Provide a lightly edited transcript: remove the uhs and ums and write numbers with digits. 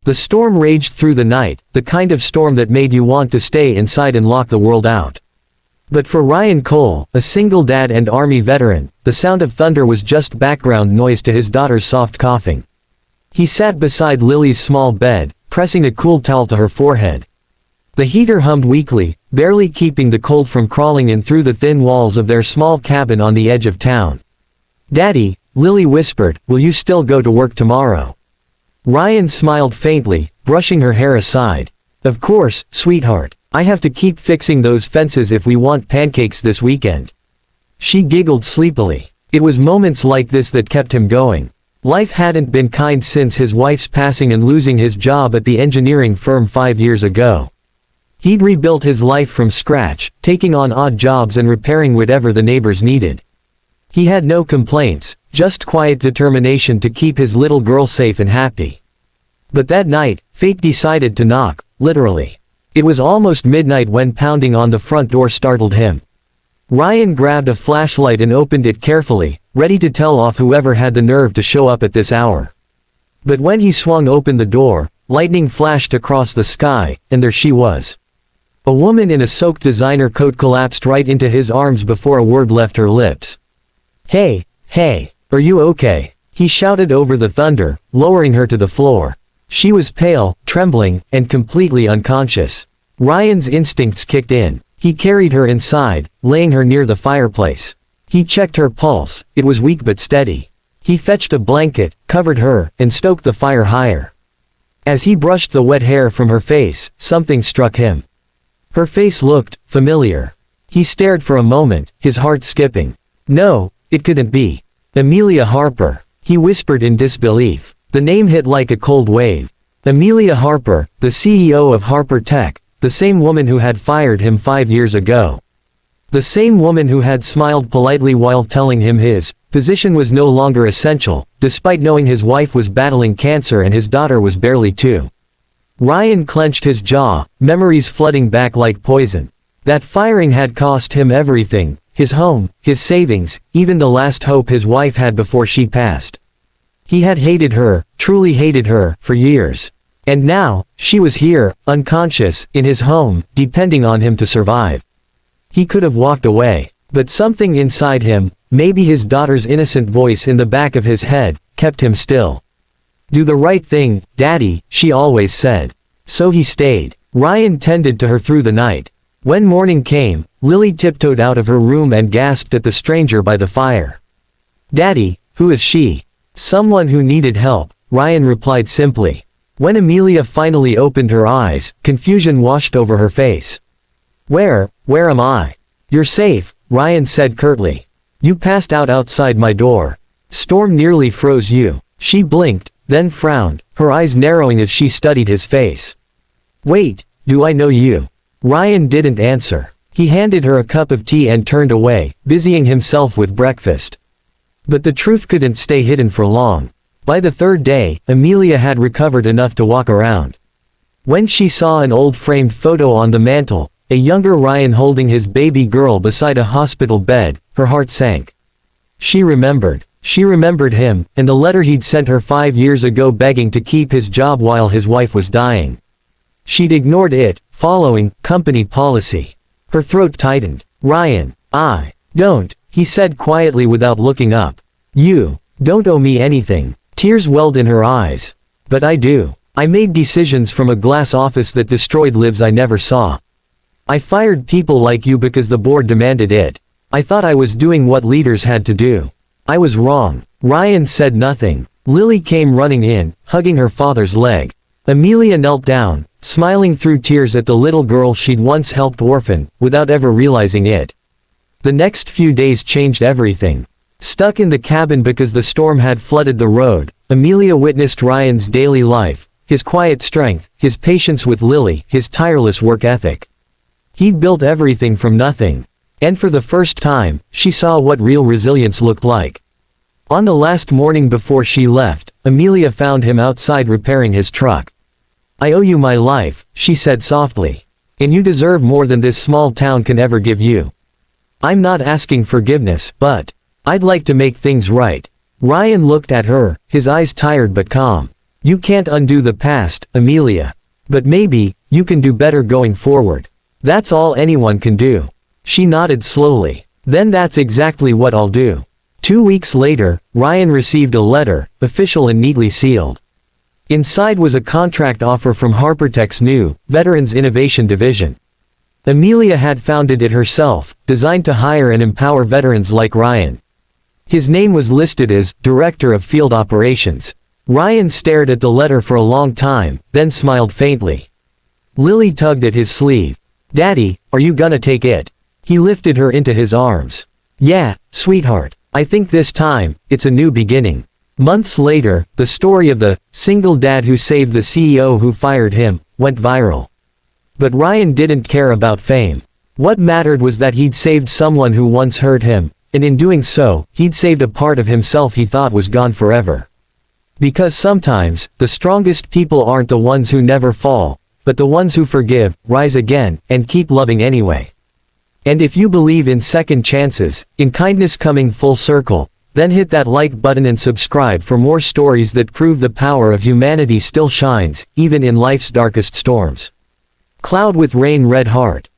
The storm raged through the night, the kind of storm that made you want to stay inside and lock the world out. But for Ryan Cole, a single dad and Army veteran, the sound of thunder was just background noise to his daughter's soft coughing. He sat beside Lily's small bed, pressing a cool towel to her forehead. The heater hummed weakly, barely keeping the cold from crawling in through the thin walls of their small cabin on the edge of town. "Daddy," Lily whispered, "will you still go to work tomorrow?" Ryan smiled faintly, brushing her hair aside. "Of course, sweetheart. I have to keep fixing those fences if we want pancakes this weekend." She giggled sleepily. It was moments like this that kept him going. Life hadn't been kind since his wife's passing and losing his job at the engineering firm 5 years ago. He'd rebuilt his life from scratch, taking on odd jobs and repairing whatever the neighbors needed. He had no complaints, just quiet determination to keep his little girl safe and happy. But that night, fate decided to knock, literally. It was almost midnight when pounding on the front door startled him. Ryan grabbed a flashlight and opened it carefully, ready to tell off whoever had the nerve to show up at this hour. But when he swung open the door, lightning flashed across the sky, and there she was. A woman in a soaked designer coat collapsed right into his arms before a word left her lips. Hey, are you okay?" he shouted over the thunder, lowering her to the floor. She was pale, trembling, and completely unconscious. Ryan's instincts kicked in. He carried her inside, laying her near the fireplace. He checked her pulse, it was weak but steady. He fetched a blanket, covered her, and stoked the fire higher. As he brushed the wet hair from her face, something struck him. Her face looked familiar. He stared for a moment, his heart skipping. No, it couldn't be. Amelia Harper, he whispered in disbelief. The name hit like a cold wave. Amelia Harper, the CEO of Harper Tech, the same woman who had fired him 5 years ago. The same woman who had smiled politely while telling him his position was no longer essential, despite knowing his wife was battling cancer and his daughter was barely 2. Ryan clenched his jaw, memories flooding back like poison. That firing had cost him everything, his home, his savings, even the last hope his wife had before she passed. He had hated her, truly hated her, for years. And now, she was here, unconscious, in his home, depending on him to survive. He could have walked away, but something inside him, maybe his daughter's innocent voice in the back of his head, kept him still. "Do the right thing, Daddy," she always said. So he stayed. Ryan tended to her through the night. When morning came, Lily tiptoed out of her room and gasped at the stranger by the fire. "Daddy, who is she?" "Someone who needed help," Ryan replied simply. When Amelia finally opened her eyes, confusion washed over her face. Where am I?" "You're safe," Ryan said curtly. "You passed out outside my door. Storm nearly froze you." She blinked, then frowned, her eyes narrowing as she studied his face. "Wait, do I know you?" Ryan didn't answer. He handed her a cup of tea and turned away, busying himself with breakfast. But the truth couldn't stay hidden for long. By the third day, Amelia had recovered enough to walk around. When she saw an old framed photo on the mantel, a younger Ryan holding his baby girl beside a hospital bed, her heart sank. She remembered him, and the letter he'd sent her 5 years ago begging to keep his job while his wife was dying. She'd ignored it, following company policy. Her throat tightened. "Ryan, I don't," he said quietly without looking up. "You don't owe me anything." Tears welled in her eyes. "But I do. I made decisions from a glass office that destroyed lives I never saw. I fired people like you because the board demanded it. I thought I was doing what leaders had to do. I was wrong." Ryan said nothing. Lily came running in, hugging her father's leg. Amelia knelt down, smiling through tears at the little girl she'd once helped orphan, without ever realizing it. The next few days changed everything. Stuck in the cabin because the storm had flooded the road, Amelia witnessed Ryan's daily life, his quiet strength, his patience with Lily, his tireless work ethic. He'd built everything from nothing. And for the first time, she saw what real resilience looked like. On the last morning before she left, Amelia found him outside repairing his truck. "I owe you my life," she said softly. "And you deserve more than this small town can ever give you. I'm not asking forgiveness, but I'd like to make things right." Ryan looked at her, his eyes tired but calm. You can't undo the past, Amelia. But maybe, you can do better going forward. That's all anyone can do. She nodded slowly. Then that's exactly what I'll do. 2 weeks later, Ryan received a letter, official and neatly sealed. Inside was a contract offer from HarperTech's new, Veterans Innovation Division. Amelia had founded it herself, designed to hire and empower veterans like Ryan. His name was listed as Director of Field Operations. Ryan stared at the letter for a long time, then smiled faintly. Lily tugged at his sleeve. Daddy, are you gonna take it? He lifted her into his arms. Yeah, sweetheart. I think this time, it's a new beginning. Months later, the story of the single dad who saved the CEO who fired him went viral. But Ryan didn't care about fame. What mattered was that he'd saved someone who once hurt him, and in doing so, he'd saved a part of himself he thought was gone forever. Because sometimes, the strongest people aren't the ones who never fall, but the ones who forgive, rise again, and keep loving anyway. And if you believe in second chances, in kindness coming full circle, then hit that like button and subscribe for more stories that prove the power of humanity still shines, even in life's darkest storms. Cloud with Rain Red Heart.